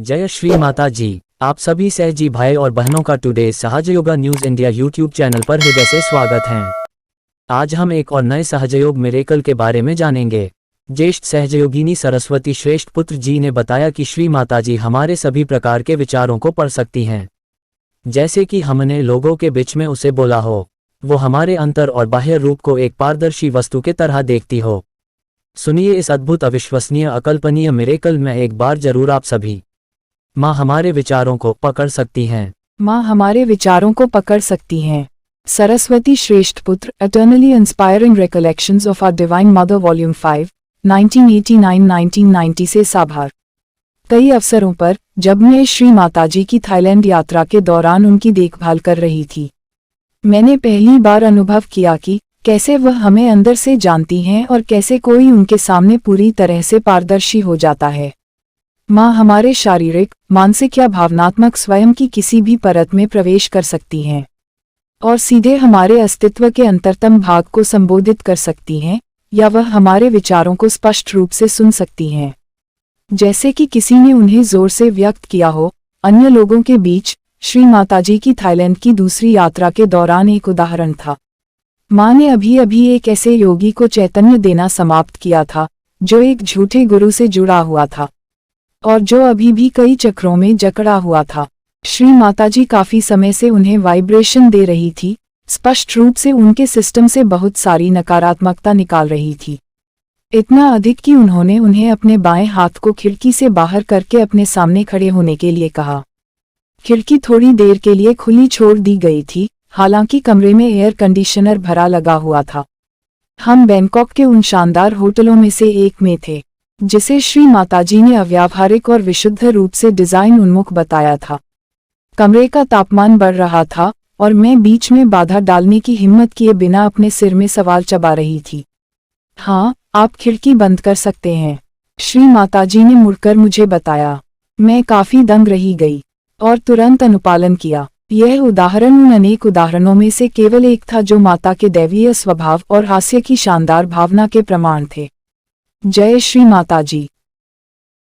जय श्री माता जी। आप सभी सहजी भाई और बहनों का today Sahajyoga news India YouTube channel पर हृदय से स्वागत है। आज हम एक और नए सहजयोग मिरेकल के बारे में जानेंगे। ज्येष्ठ सहजयोगिनी सरस्वती श्रेष्ठ पुत्र जी ने बताया कि श्री माता जी हमारे सभी प्रकार के विचारों को पढ़ सकती हैं। जैसे कि हमने लोगों के बीच में उसे बोला हो, वो हमारे अंतर और बाह्य रूप को एक पारदर्शी वस्तु के तरह देखती हो। सुनिए इस अद्भुत, अविश्वसनीय, अकल्पनीय मिरेकल में एक बार जरूर आप सभी। माँ हमारे विचारों को पकड़ सकती हैं। माँ हमारे विचारों को पकड़ सकती हैं। Saraswati Shreshtha Putra, eternally inspiring recollections of our divine mother, volume 5, 1989-1990 से साभार। कई अवसरों पर जब मैं श्री माताजी की थाईलैंड यात्रा के दौरान उनकी देखभाल कर रही थी, मैंने पहली बार अनुभव किया कि कैसे वह हमें अंदर से जानती हैं और कैसे कोई उनके सामने पूरी तरह से पारदर्शी हो जाता है। माँ हमारे शारीरिक, मानसिक या भावनात्मक स्वयं की किसी भी परत में प्रवेश कर सकती हैं और सीधे हमारे अस्तित्व के अंतरतम भाग को संबोधित कर सकती हैं, या वह हमारे विचारों को स्पष्ट रूप से सुन सकती हैं, जैसे कि किसी ने उन्हें जोर से व्यक्त किया हो। अन्य लोगों के बीच श्री माताजी की थाईलैंड की दूसरी यात्रा के दौरान एक उदाहरण था। माँ ने अभी अभी एक ऐसे योगी को चैतन्य देना समाप्त किया था जो एक झूठे गुरु से जुड़ा हुआ था और जो अभी भी कई चक्रों में जकड़ा हुआ था। श्री माताजी काफी समय से उन्हें वाइब्रेशन दे रही थी, स्पष्ट रूप से उनके सिस्टम से बहुत सारी नकारात्मकता निकाल रही थी। इतना अधिक कि उन्होंने उन्हें अपने बाएं हाथ को खिड़की से बाहर करके अपने सामने खड़े होने के लिए कहा। खिड़की थोड़ी देर के लिए खुली छोड़ दी गई थी, हालांकि कमरे में एयर कंडीशनर भरा लगा हुआ था। हम बैंकॉक के उन शानदार होटलों में से एक में थे जिसे श्री माताजी ने अव्यावहारिक और विशुद्ध रूप से डिजाइन उन्मुख बताया था। कमरे का तापमान बढ़ रहा था और मैं बीच में बाधा डालने की हिम्मत किए बिना अपने सिर में सवाल चबा रही थी। हाँ, आप खिड़की बंद कर सकते हैं, श्री माताजी ने मुड़कर मुझे बताया। मैं काफी दंग रही गई और तुरंत अनुपालन किया। यह उदाहरण उन अनेक उदाहरणों में से केवल एक था जो माता के दैवीय स्वभाव और हास्य की शानदार भावना के प्रमाण थे। जय श्री माताजी।